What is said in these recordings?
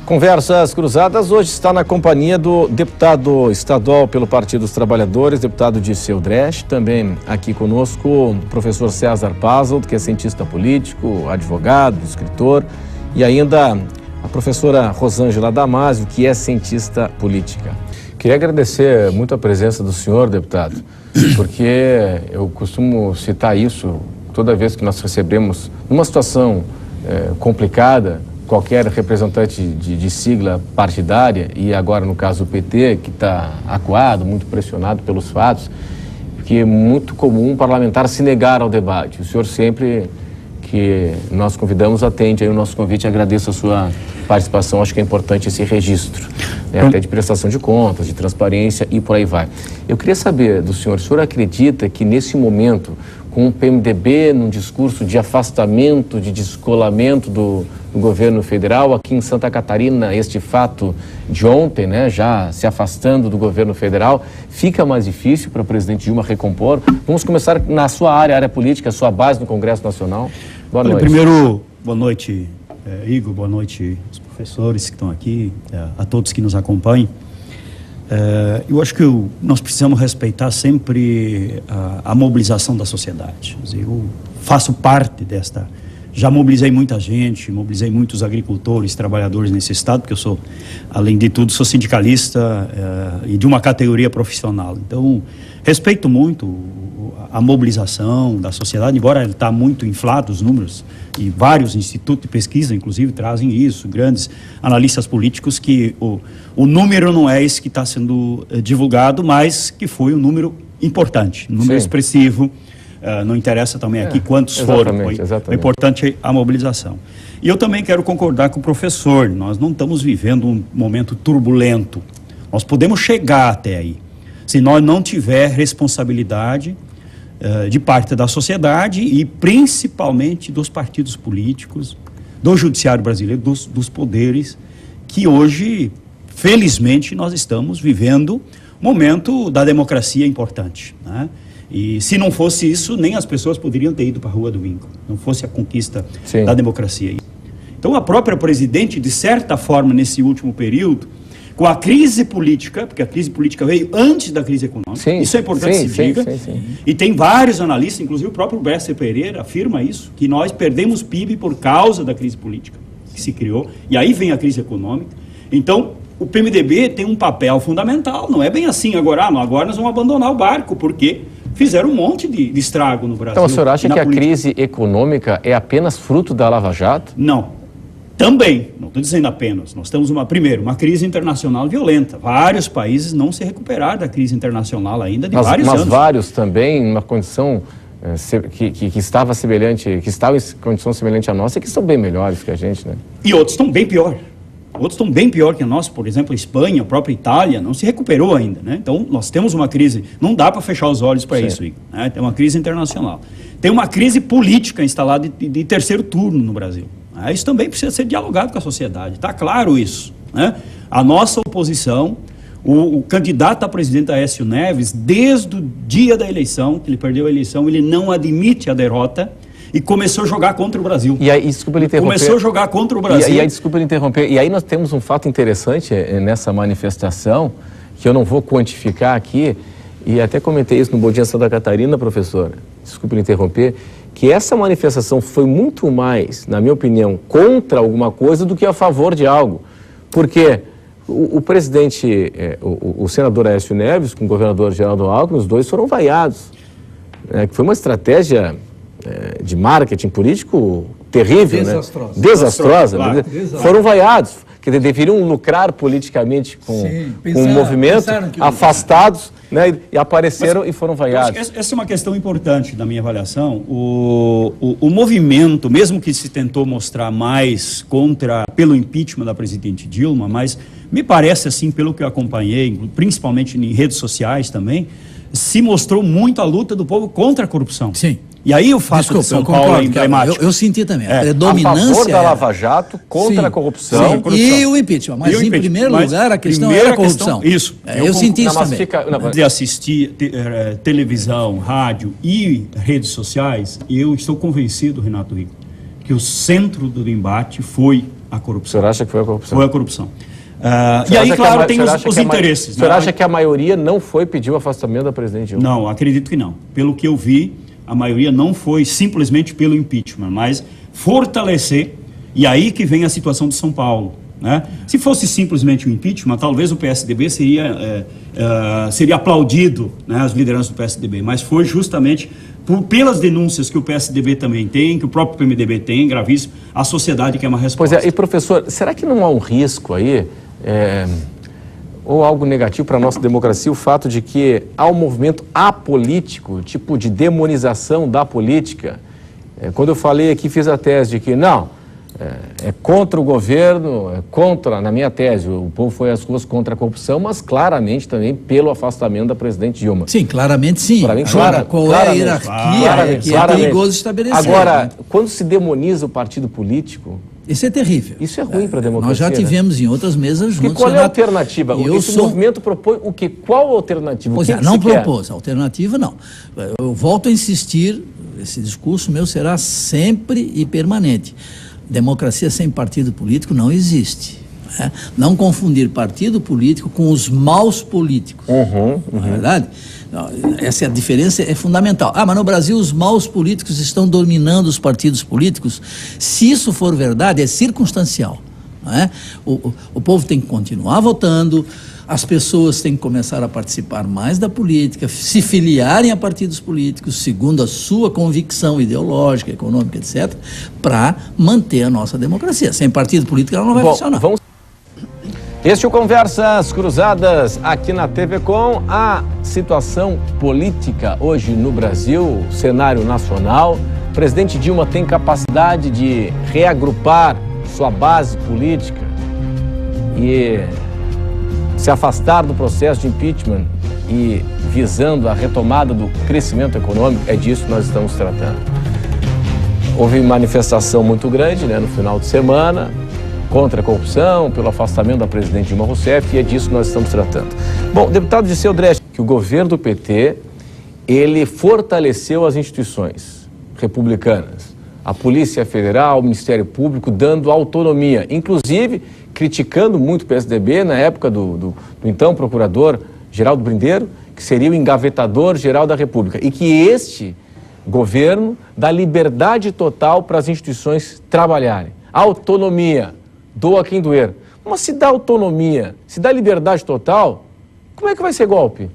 Conversas Cruzadas hoje está na companhia do deputado estadual pelo Partido dos Trabalhadores, deputado Dirceu Dresch, também aqui conosco o professor César Pazzold, que é cientista político, advogado, escritor, e ainda a professora Rosângela Damasio, que é cientista política. Queria agradecer muito a presença do senhor, deputado, porque eu costumo citar isso toda vez que nós recebemos, numa situação complicada, qualquer representante de sigla partidária, e agora no caso o PT, que está acuado, muito pressionado pelos fatos, que é muito comum um parlamentar se negar ao debate. O senhor sempre que nós convidamos atende aí o nosso convite, agradeço a sua participação, acho que é importante esse registro, né, até de prestação de contas, de transparência e por aí vai. Eu queria saber do senhor, o senhor acredita que nesse momento, com o PMDB num discurso de afastamento, de descolamento do governo federal, aqui em Santa Catarina, este fato de ontem, né, já se afastando do governo federal, fica mais difícil para o presidente Dilma recompor? Vamos começar na sua área política, a sua base no Congresso Nacional. Boa noite. Primeiro, boa noite, Igor, boa noite aos professores que estão aqui, a todos que nos acompanham. Eu acho que nós precisamos respeitar sempre a mobilização da sociedade. Quer dizer, eu faço parte desta... Já mobilizei muita gente, mobilizei muitos agricultores, trabalhadores nesse estado, porque eu sou, além de tudo, sou sindicalista e de uma categoria profissional. Então, respeito muito a mobilização da sociedade, embora ele está muito inflado os números, e vários institutos de pesquisa, inclusive, trazem isso, grandes analistas políticos, que o número não é esse que está sendo divulgado, mas que foi um número importante, um número expressivo. Não interessa também aqui quantos foram, o importante é a mobilização. E eu também quero concordar com o professor, nós não estamos vivendo um momento turbulento, nós podemos chegar até aí, se nós não tiver responsabilidade de parte da sociedade e principalmente dos partidos políticos, do judiciário brasileiro, dos poderes, que hoje, felizmente, nós estamos vivendo um momento da democracia importante, né? E se não fosse isso, nem as pessoas poderiam ter ido para a rua domingo, não fosse a conquista da democracia. Então a própria presidente, de certa forma, nesse último período, com a crise política, porque a crise política veio antes da crise econômica, isso é importante se diga, e tem vários analistas, inclusive o próprio Besser Pereira afirma isso, que nós perdemos PIB por causa da crise política que se criou, e aí vem a crise econômica. Então o PMDB tem um papel fundamental, não é bem assim agora nós vamos abandonar o barco, porque fizeram um monte de estrago no Brasil. Então o senhor acha que a crise econômica é apenas fruto da Lava Jato? Não. Também, não estou dizendo apenas. Nós temos uma crise internacional violenta. Vários países não se recuperaram da crise internacional ainda de vários anos. Mas vários também, numa condição que estava em condição semelhante à nossa, e que estão bem melhores que a gente, né? E outros estão bem pior. Outros estão bem pior que a nossa, por exemplo, a Espanha, a própria Itália, não se recuperou ainda, né? Então, nós temos uma crise, não dá para fechar os olhos para isso, Igor, né? Tem uma crise internacional. Tem uma crise política instalada de terceiro turno no Brasil. Né? Isso também precisa ser dialogado com a sociedade, está claro isso, né? A nossa oposição, o candidato a presidente Aécio Neves, desde o dia da eleição, que ele perdeu a eleição, ele não admite a derrota, e começou a jogar contra o Brasil. E aí, desculpa lhe interromper. Começou a jogar contra o Brasil. E aí, desculpa lhe interromper. E aí nós temos um fato interessante nessa manifestação, que eu não vou quantificar aqui, e até comentei isso no Bom Dia Santa Catarina, professor, desculpa lhe interromper, que essa manifestação foi muito mais, na minha opinião, contra alguma coisa do que a favor de algo. Porque o presidente, o senador Aécio Neves, com o governador Geraldo Alckmin, os dois foram vaiados. Que foi uma estratégia de marketing político terrível, desastrosa, claro. Foram vaiados, que deveriam lucrar politicamente com o movimento, afastados, né, e apareceram e foram vaiados. Essa é uma questão importante da minha avaliação. O movimento, mesmo que se tentou mostrar mais pelo impeachment da presidente Dilma, mas me parece assim, pelo que eu acompanhei, principalmente em redes sociais também, se mostrou muito a luta do povo contra a corrupção. Sim. E aí o fato de São Paulo é emblemático. Eu senti também. A predominância a favor da Lava Jato, contra a corrupção. E o impeachment. Mas em primeiro lugar a questão era a corrupção. Isso. Eu senti isso também. De assistir televisão, rádio e redes sociais, eu estou convencido, Renato Rico, que o centro do embate foi a corrupção. O senhor acha que foi a corrupção? Foi a corrupção. E aí, claro, tem os interesses. O senhor acha que a maioria não foi pedir o afastamento da presidente Dilma? Não, acredito que não. Pelo que eu vi, a maioria não foi simplesmente pelo impeachment, mas fortalecer, e aí que vem a situação de São Paulo. Né? Se fosse simplesmente o impeachment, talvez o PSDB seria aplaudido, né, as lideranças do PSDB, mas foi justamente pelas denúncias que o PSDB também tem, que o próprio PMDB tem, gravíssimo, a sociedade quer uma resposta. Pois é, e professor, será que não há um risco aí, ou algo negativo para a nossa democracia, o fato de que há um movimento apolítico, tipo de demonização da política? Quando eu falei aqui, fiz a tese de que não, é contra o governo, é contra, na minha tese, o povo foi às ruas contra a corrupção, mas claramente também pelo afastamento da presidente Dilma. Sim, claramente sim. Agora, qual é a hierarquia que é perigoso estabelecer? Agora, né? qual se demoniza o partido político... Isso é terrível. Isso é ruim para a democracia. Nós já tivemos, né, em outras mesas juntos. E qual é a alternativa? Esse movimento propõe o quê? Qual a alternativa? Pois é, não propôs. Alternativa, não. Eu volto a insistir, esse discurso meu será sempre e permanente. Democracia sem partido político não existe. Né? Não confundir partido político com os maus políticos. Não é verdade? Essa é a diferença, é fundamental. Mas no Brasil os maus políticos estão dominando os partidos políticos. Se isso for verdade, é circunstancial. Não é? O povo tem que continuar votando, as pessoas têm que começar a participar mais da política, se filiarem a partidos políticos, segundo a sua convicção ideológica, econômica, etc., para manter a nossa democracia. Sem partido político ela não vai funcionar. Este é o Conversas Cruzadas aqui na TV Com. A situação política hoje no Brasil, cenário nacional. O presidente Dilma tem capacidade de reagrupar sua base política e se afastar do processo de impeachment e visando a retomada do crescimento econômico. É disso que nós estamos tratando. Houve manifestação muito grande, né, no final de semana, contra a corrupção, pelo afastamento da presidente Dilma Rousseff, e é disso que nós estamos tratando. Bom, deputado Dirceu Dresch, que o governo do PT, ele fortaleceu as instituições republicanas, a Polícia Federal, o Ministério Público, dando autonomia, inclusive criticando muito o PSDB na época do então procurador Geraldo Brindeiro, que seria o engavetador-geral da República, e que este governo dá liberdade total para as instituições trabalharem. Autonomia. Doa quem doer. Mas se dá autonomia, se dá liberdade total, como é que vai ser golpe?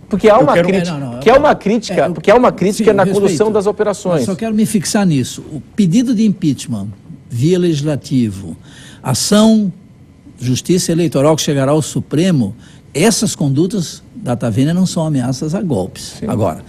Porque há uma crítica, na condução das operações. Eu só quero me fixar nisso. O pedido de impeachment via legislativo, ação, justiça eleitoral que chegará ao Supremo, essas condutas da Tavênia não são ameaças a golpes. Sim. Agora,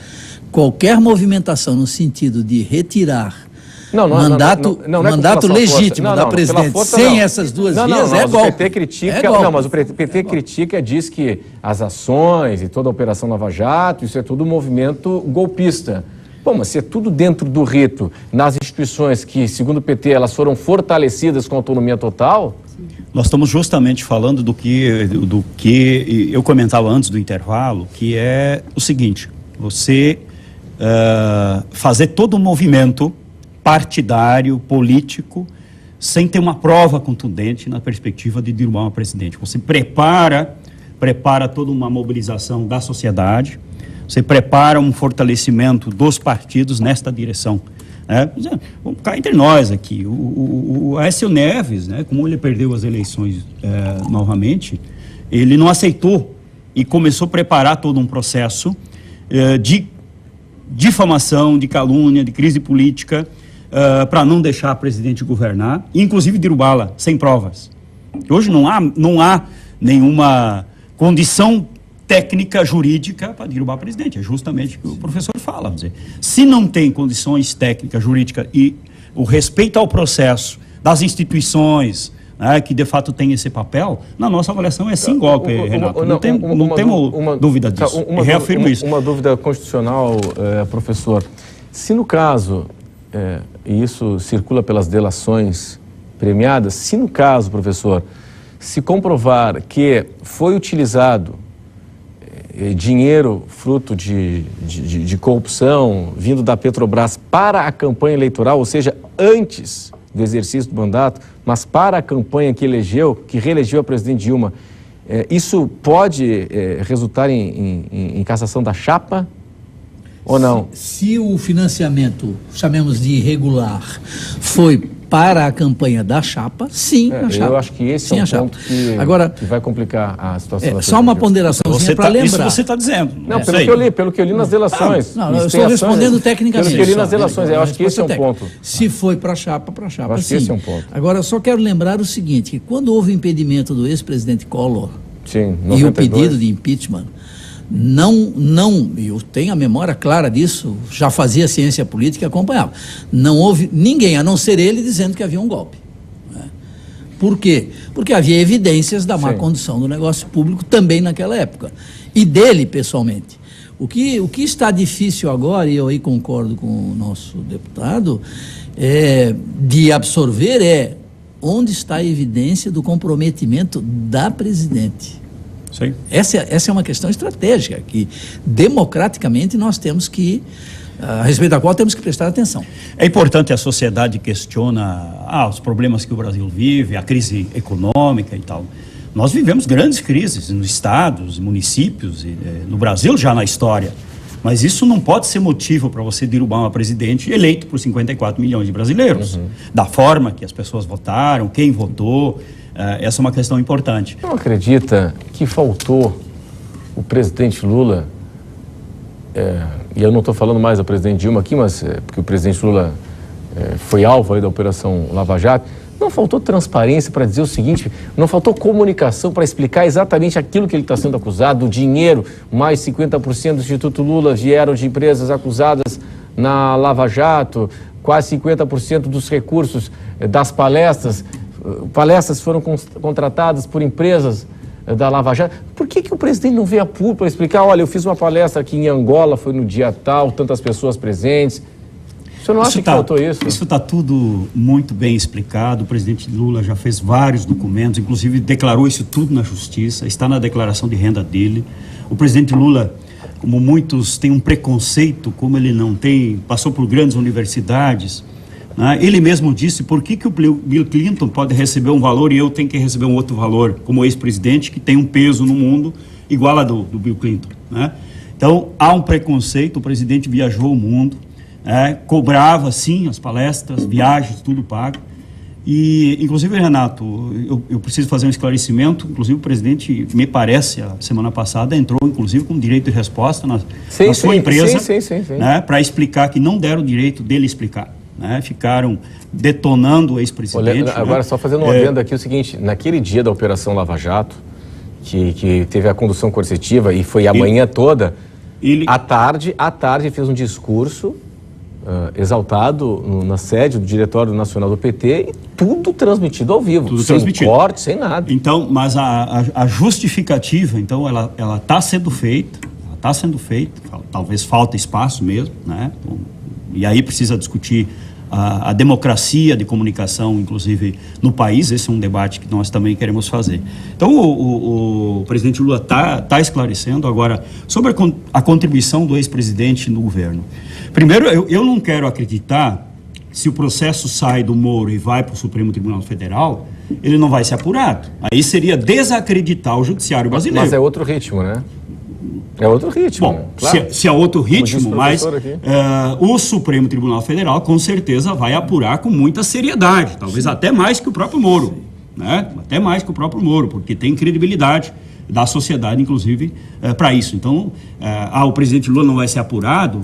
qualquer movimentação no sentido de retirar mandato legítimo da presidente sem essas duas vias é golpe. O PT critica, mas o PT critica, diz que as ações e toda a Operação Lava Jato, isso é tudo um movimento golpista. Bom, mas se é tudo dentro do rito, nas instituições que, segundo o PT, elas foram fortalecidas com autonomia total... Nós estamos justamente falando do que eu comentava antes do intervalo, que é o seguinte, você fazer todo um movimento partidário, político, sem ter uma prova contundente na perspectiva de derrubar uma presidente. Você prepara toda uma mobilização da sociedade, você prepara um fortalecimento dos partidos nesta direção. Vamos ficar entre nós aqui. O Aécio Neves, né, como ele perdeu as eleições novamente, ele não aceitou e começou a preparar todo um processo de difamação, de calúnia, de crise política, para não deixar a presidente governar, e inclusive derrubá-la sem provas. Hoje não há nenhuma condição técnica jurídica para derrubar a presidente. É justamente o que o professor fala. Dizer, se não tem condições técnicas, jurídicas e o respeito ao processo das instituições, né, que de fato tem esse papel, na nossa avaliação é sim golpe, Renato. Não temos dúvida disso. Reafirmo isso. Uma dúvida constitucional, professor. Se no caso, e isso circula pelas delações premiadas, se no caso, professor, se comprovar que foi utilizado dinheiro fruto de corrupção vindo da Petrobras para a campanha eleitoral, ou seja, antes do exercício do mandato, mas para a campanha que reelegeu a presidente Dilma, isso pode resultar em cassação da chapa ou não? Se o financiamento, chamemos de irregular, foi para a campanha da chapa, sim, a chapa. Eu acho que esse é um ponto que vai complicar a situação. Só uma ponderaçãozinha para lembrar. Isso você está dizendo. Não, pelo que eu li nas delações. Não, eu estou respondendo tecnicamente. Pelo que eu li nas delações, eu acho que esse é um ponto. Se foi para a chapa, sim. Acho que esse é um ponto. Agora, só quero lembrar o seguinte, que quando houve o impedimento do ex-presidente Collor, sim, 92, e o pedido de impeachment, eu tenho a memória clara disso, já fazia ciência política e acompanhava. Não houve ninguém, a não ser ele, dizendo que havia um golpe. Né? Por quê? Porque havia evidências da má condução do negócio público também naquela época. E dele, pessoalmente. O que está difícil agora, e eu aí concordo com o nosso deputado, de absorver onde está a evidência do comprometimento da presidente. Sim. Essa é uma questão estratégica que, democraticamente, nós temos que, a respeito da qual temos que prestar atenção. É importante a sociedade questiona os problemas que o Brasil vive, a crise econômica e tal. Nós vivemos grandes crises nos estados, municípios, no Brasil já na história. Mas isso não pode ser motivo para você derrubar uma presidente eleito por 54 milhões de brasileiros. Da forma que as pessoas votaram, quem votou. Essa é uma questão importante. Não acredita que faltou o presidente Lula, e eu não estou falando mais da presidente Dilma aqui, mas porque o presidente Lula foi alvo aí da Operação Lava Jato, não faltou transparência para dizer o seguinte, não faltou comunicação para explicar exatamente aquilo que ele está sendo acusado, o dinheiro, mais 50% do Instituto Lula vieram de empresas acusadas na Lava Jato, quase 50% dos recursos das palestras foram contratadas por empresas da Lava Jato. Por que o presidente não veio a público para explicar, olha, eu fiz uma palestra aqui em Angola, foi no dia tal, tantas pessoas presentes? O senhor não acha que faltou isso? Isso está tudo muito bem explicado. O presidente Lula já fez vários documentos, inclusive declarou isso tudo na justiça, está na declaração de renda dele. O presidente Lula, como muitos têm um preconceito, como ele não tem, passou por grandes universidades, né? Ele mesmo disse, por que o Bill Clinton pode receber um valor e eu tenho que receber um outro valor, como ex-presidente que tem um peso no mundo igual a do Bill Clinton, né? Então, há um preconceito, o presidente viajou o mundo, cobrava, sim, as palestras, viagens, tudo pago. E, inclusive, Renato, eu preciso fazer um esclarecimento. Inclusive, o presidente, me parece, a semana passada, entrou, inclusive, com direito de resposta na sua empresa, né, para explicar que não deram o direito dele explicar. Né, ficaram detonando o ex-presidente. Agora, só fazendo um adendo aqui, o seguinte, naquele dia da Operação Lava Jato, que teve a condução coercitiva e foi a manhã toda, à tarde fez um discurso exaltado na sede do Diretório Nacional do PT e tudo transmitido ao vivo, sem corte, sem nada. Então, mas a justificativa, então, ela está sendo feita, talvez falta espaço mesmo, né? E aí precisa discutir a democracia de comunicação, inclusive, no país. Esse é um debate que nós também queremos fazer. Então, o presidente Lula está esclarecendo agora sobre a contribuição do ex-presidente no governo. Primeiro, eu não quero acreditar que se o processo sai do Moro e vai para o Supremo Tribunal Federal, ele não vai ser apurado. Aí seria desacreditar o judiciário brasileiro. Mas é outro ritmo, né? É outro ritmo. Bom, claro. se é outro ritmo, mas o Supremo Tribunal Federal com certeza vai apurar com muita seriedade, talvez até mais que o próprio Moro, né? Até mais que o próprio Moro, porque tem credibilidade da sociedade, inclusive, para isso. Então, o presidente Lula não vai ser apurado,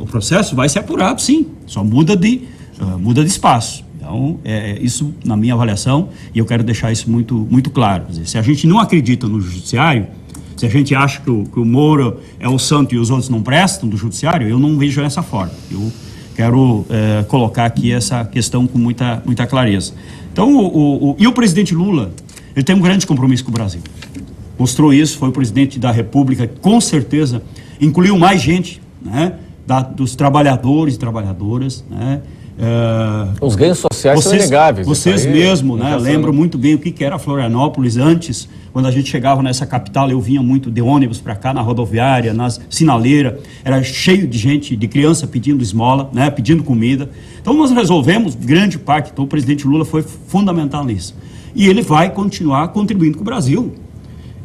o processo vai ser apurado, sim, só muda de espaço. Então, isso, na minha avaliação, e eu quero deixar isso muito, muito claro. Quer dizer, se a gente não acredita no judiciário, se a gente acha que o Moro é o santo e os outros não prestam do judiciário, eu não vejo dessa forma. Eu quero colocar aqui essa questão com muita, muita clareza. Então, e o presidente Lula, ele tem um grande compromisso com o Brasil. Mostrou isso, foi o presidente da República, com certeza incluiu mais gente, né, dos trabalhadores e trabalhadoras, né, Os ganhos sociais são inegáveis. Vocês mesmo, né, lembram muito bem o que era Florianópolis antes, quando a gente chegava nessa capital. Eu vinha muito de ônibus para cá, na rodoviária, nas sinaleiras, era cheio de gente, de criança pedindo esmola, né, pedindo comida. Então nós resolvemos, grande parte, então o presidente Lula foi fundamental nisso. E ele vai continuar contribuindo com o Brasil.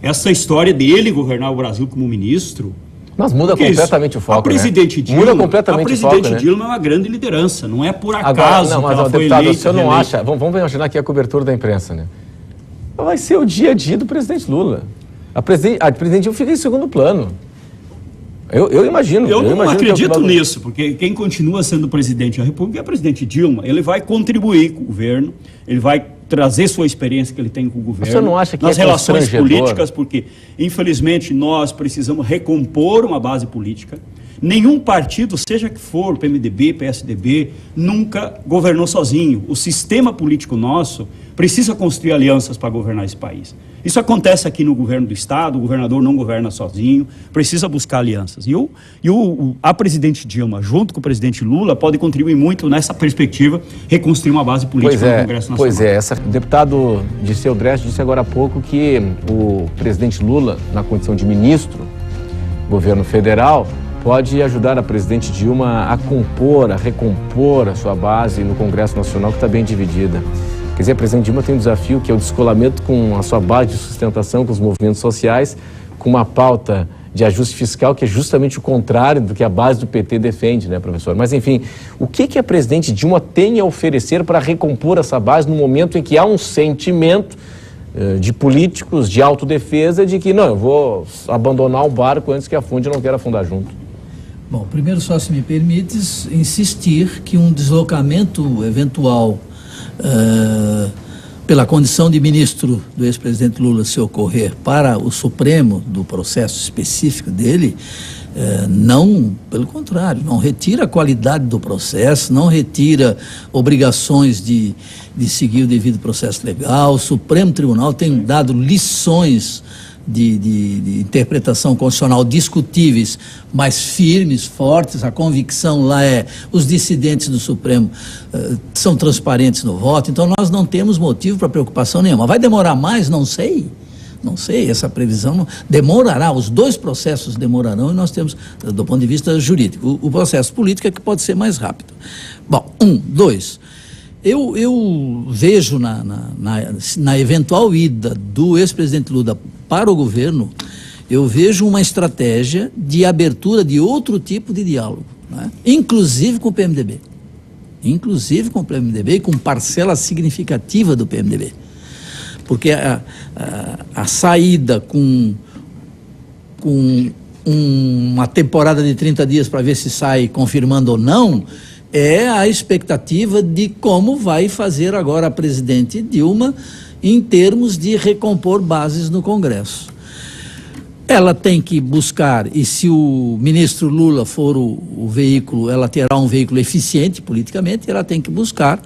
Essa história dele governar o Brasil como ministro... Mas muda completamente o foco, a presidente Dilma, muda completamente o foco, a presidente Dilma é uma grande liderança, não é por acaso agora, não, mas, que ela foi deputado, eleita. O senhor não acha... Vamos imaginar aqui a cobertura da imprensa, né? Vai ser o dia a dia do presidente Lula. A presidente Dilma fica em segundo plano. Eu imagino. Eu não acredito nisso, porque quem continua sendo presidente da República é o presidente Dilma. Ele vai contribuir com o governo, ele vai trazer sua experiência que ele tem com o governo. O senhor não acha que nas relações políticas, porque infelizmente nós precisamos recompor uma base política. Nenhum partido, seja que for, PMDB, PSDB, nunca governou sozinho. O sistema político nosso precisa construir alianças para governar esse país. Isso acontece aqui no governo do Estado, o governador não governa sozinho, precisa buscar alianças. A presidente Dilma, junto com o presidente Lula, pode contribuir muito nessa perspectiva, reconstruir uma base política no Congresso Nacional. Pois é, o deputado Dirceu Dresch disse agora há pouco que o presidente Lula, na condição de ministro do governo federal, pode ajudar a presidente Dilma a recompor a sua base no Congresso Nacional, que está bem dividida. Quer dizer, a presidente Dilma tem um desafio que é o descolamento com a sua base de sustentação, com os movimentos sociais, com uma pauta de ajuste fiscal que é justamente o contrário do que a base do PT defende, né, professor? Mas, enfim, o que a presidente Dilma tem a oferecer para recompor essa base no momento em que há um sentimento de políticos de autodefesa de que, não, eu vou abandonar o barco antes que afunde e não quero afundar junto? Bom, primeiro, só se me permites insistir que um deslocamento eventual pela condição de ministro do ex-presidente Lula se ocorrer para o Supremo do processo específico dele, não, pelo contrário, não retira a qualidade do processo, não retira obrigações de seguir o devido processo legal. O Supremo Tribunal tem dado lições de interpretação constitucional discutíveis, mas firmes, fortes. A convicção lá os dissidentes do Supremo são transparentes no voto, então nós não temos motivo para preocupação nenhuma. Vai demorar mais? Não sei, essa previsão demorará, os dois processos demorarão e nós temos, do ponto de vista jurídico, o processo político é que pode ser mais rápido. Bom, dois, eu vejo na eventual ida do ex-presidente Lula para o governo, eu vejo uma estratégia de abertura de outro tipo de diálogo, né? Inclusive com o PMDB. E com parcela significativa do PMDB. Porque a saída com uma temporada de 30 dias para ver se sai confirmando ou não, é a expectativa de como vai fazer agora a presidente Dilma em termos de recompor bases no Congresso. Ela tem que buscar, e se o ministro Lula for o veículo, ela terá um veículo eficiente politicamente, ela tem que buscar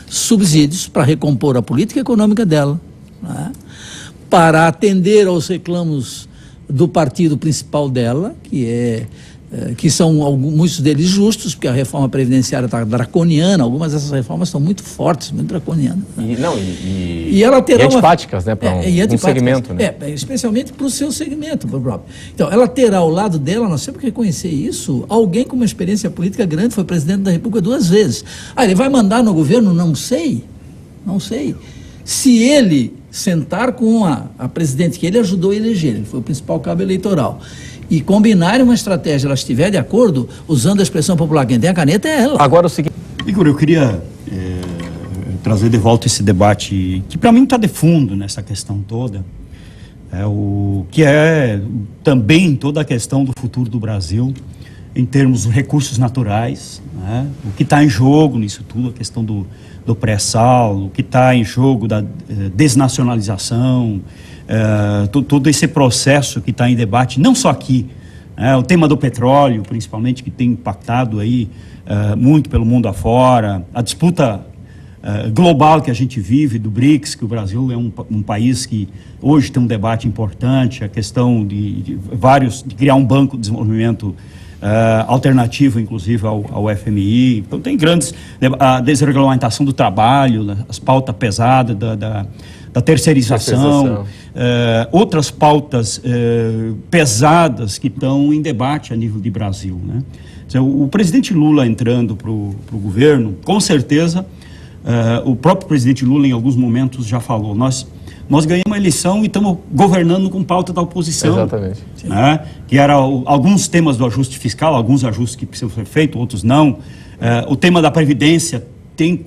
subsídios para recompor a política econômica dela, né? Para atender aos reclamos do partido principal dela, que são muitos deles justos, porque a reforma previdenciária está draconiana, algumas dessas reformas estão muito fortes, muito draconianas, né? E ela terá antipáticas, né, para um segmento, né? Especialmente para o seu segmento, para o próprio. Então, ela terá ao lado dela, nós temos que reconhecer isso, alguém com uma experiência política grande, foi presidente da República 2 vezes. Ele vai mandar no governo? Não sei. Se ele sentar com a presidente que ele ajudou a eleger, ele foi o principal cabo eleitoral, e combinarem uma estratégia, ela estiver de acordo, usando a expressão popular, quem tem a caneta é ela. Agora o seguinte... Igor, eu queria trazer de volta esse debate, que para mim está de fundo nessa questão toda, que é também toda a questão do futuro do Brasil, em termos de recursos naturais, né? O que está em jogo nisso tudo, a questão do pré-sal, o que está em jogo da desnacionalização, todo esse processo que está em debate, não só aqui, o tema do petróleo, principalmente, que tem impactado aí muito pelo mundo afora, a disputa global que a gente vive, do BRICS, que o Brasil é um país que hoje tem um debate importante, a questão de criar um banco de desenvolvimento alternativa, inclusive, ao FMI. Então, tem grandes... A desregulamentação do trabalho, né, as pautas pesadas da terceirização, outras pautas pesadas que estão em debate a nível de Brasil, né? O presidente Lula entrando para o governo, com certeza, o próprio presidente Lula em alguns momentos já falou, nós ganhamos a eleição e estamos governando com pauta da oposição. Exatamente. Né? Que eram alguns temas do ajuste fiscal, alguns ajustes que precisam ser feitos, outros não. O tema da Previdência tem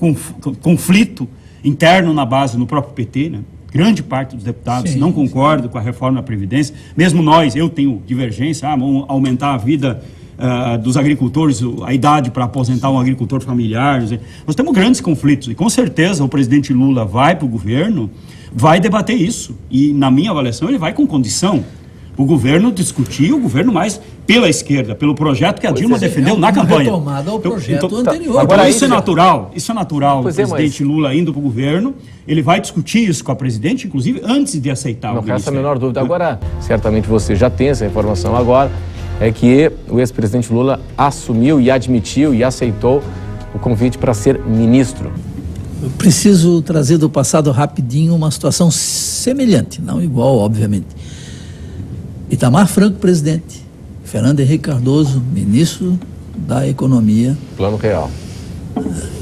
conflito interno na base, no próprio PT, né? Grande parte dos deputados não concorda com a reforma da Previdência. Mesmo nós, eu tenho divergência, vamos aumentar a vida dos agricultores, a idade para aposentar um agricultor familiar. Nós temos grandes conflitos e com certeza o presidente Lula vai para o governo, vai debater isso e na minha avaliação ele vai com condição. O governo discutir, o governo mais pela esquerda, pelo projeto que a Dilma defendeu na campanha. Retomada ao projeto anterior. Agora, isso é natural, o presidente Lula indo para o governo, ele vai discutir isso com a presidente, inclusive antes de aceitar o ministério. Não resta a menor dúvida. Agora, certamente você já tem essa informação agora, é que o ex-presidente Lula assumiu e admitiu e aceitou o convite para ser ministro. Eu preciso trazer do passado rapidinho uma situação semelhante, não igual, obviamente. Itamar Franco, presidente. Fernando Henrique Cardoso, ministro da Economia. Plano Real.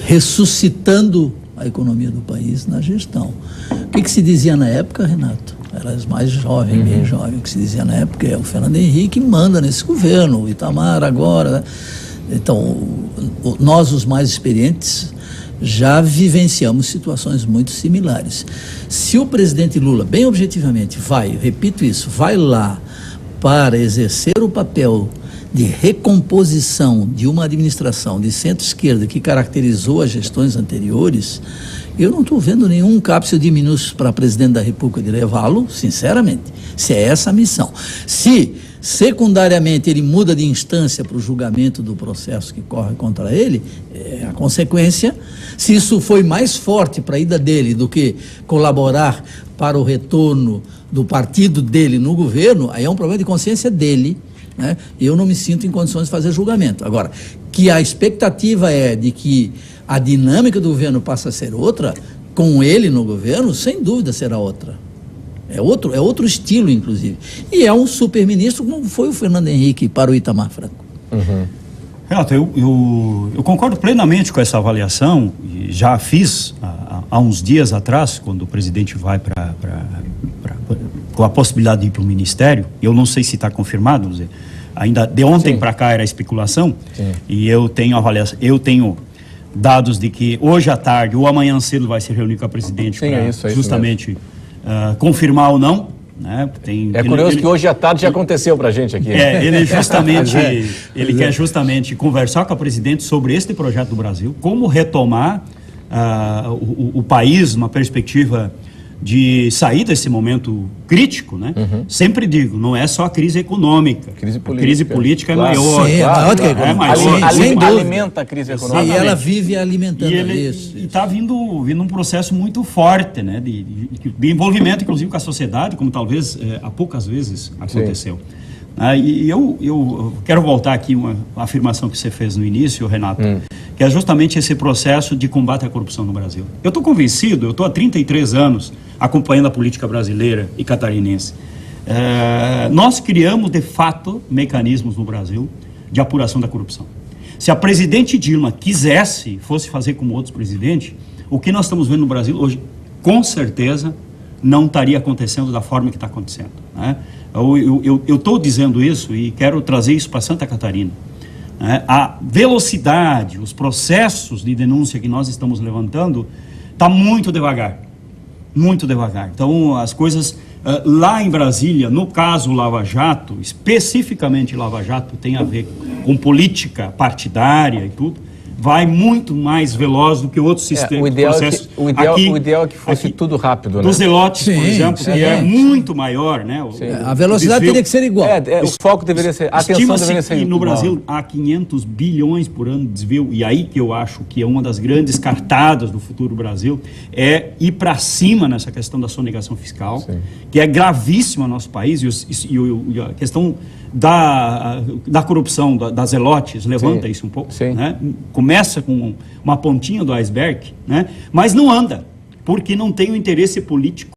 Ressuscitando a economia do país na gestão. O que se dizia na época, Renato? Eras mais jovem, bem jovem. O que se dizia na época é o Fernando Henrique manda nesse governo, o Itamar agora. Então, nós, os mais experientes, já vivenciamos situações muito similares. Se o presidente Lula, bem objetivamente, repito isso, vai lá para exercer o papel de recomposição de uma administração de centro-esquerda que caracterizou as gestões anteriores, eu não estou vendo nenhum cápsio de minúsculos para presidente da República de levá-lo, sinceramente, se é essa a missão. Se, secundariamente, ele muda de instância para o julgamento do processo que corre contra ele, é a consequência. Se isso foi mais forte para a ida dele do que colaborar para o retorno do partido dele no governo, aí é um problema de consciência dele, né? Eu não me sinto em condições de fazer julgamento. Agora, que a expectativa é de que a dinâmica do governo passa a ser outra, com ele no governo, sem dúvida será outra. É outro estilo, inclusive. E é um super-ministro, como foi o Fernando Henrique para o Itamar Franco. Renato, eu concordo plenamente com essa avaliação, e já fiz há uns dias atrás, quando o presidente vai com a possibilidade de ir para o ministério. Eu não sei se está confirmado, ainda de ontem para cá era especulação. Sim. E eu tenho avaliação, eu tenho dados de que hoje à tarde ou amanhã cedo vai se reunir com a presidente para justamente confirmar ou não. Né? Curioso que hoje à tarde já aconteceu para a gente aqui. Ele justamente, ele quer justamente conversar com a presidente sobre este projeto do Brasil, como retomar o país numa perspectiva de sair desse momento crítico, né? Sempre digo, não é só a crise econômica. A crise política é maior. Sim, é maior. Alimenta a crise econômica. E ela vive alimentando isso. E está vindo um processo muito forte, né? De envolvimento, inclusive, com a sociedade, como talvez há poucas vezes aconteceu. E eu quero voltar aqui uma afirmação que você fez no início, Renato, que é justamente esse processo de combate à corrupção no Brasil. Eu estou convencido, eu estou há 33 anos acompanhando a política brasileira e catarinense. Nós criamos, de fato, mecanismos no Brasil de apuração da corrupção. Se a presidente Dilma fosse fazer como outros presidentes, o que nós estamos vendo no Brasil hoje, com certeza, não estaria acontecendo da forma que está acontecendo, né? Eu estou dizendo isso e quero trazer isso para Santa Catarina. A velocidade, os processos de denúncia que nós estamos levantando está muito devagar. Muito devagar. Então, as coisas lá em Brasília, no caso Lava Jato, especificamente Lava Jato, tem a ver com política partidária e tudo, vai muito mais veloz do que outros sistemas. O ideal é que fosse tudo rápido, né? Dos Zelotes, por exemplo, que é muito maior, né? A velocidade teria que ser igual. O foco deveria ser, a atenção deveria ser igual. No Brasil há 500 bilhões por ano de desvio, e aí que eu acho que é uma das grandes cartadas do futuro Brasil, é ir para cima nessa questão da sonegação fiscal, que é gravíssima no nosso país, e a questão da corrupção, das Zelotes, levanta isso um pouco, né? Começa com uma pontinha do iceberg, né? Mas não anda, porque não tem o interesse político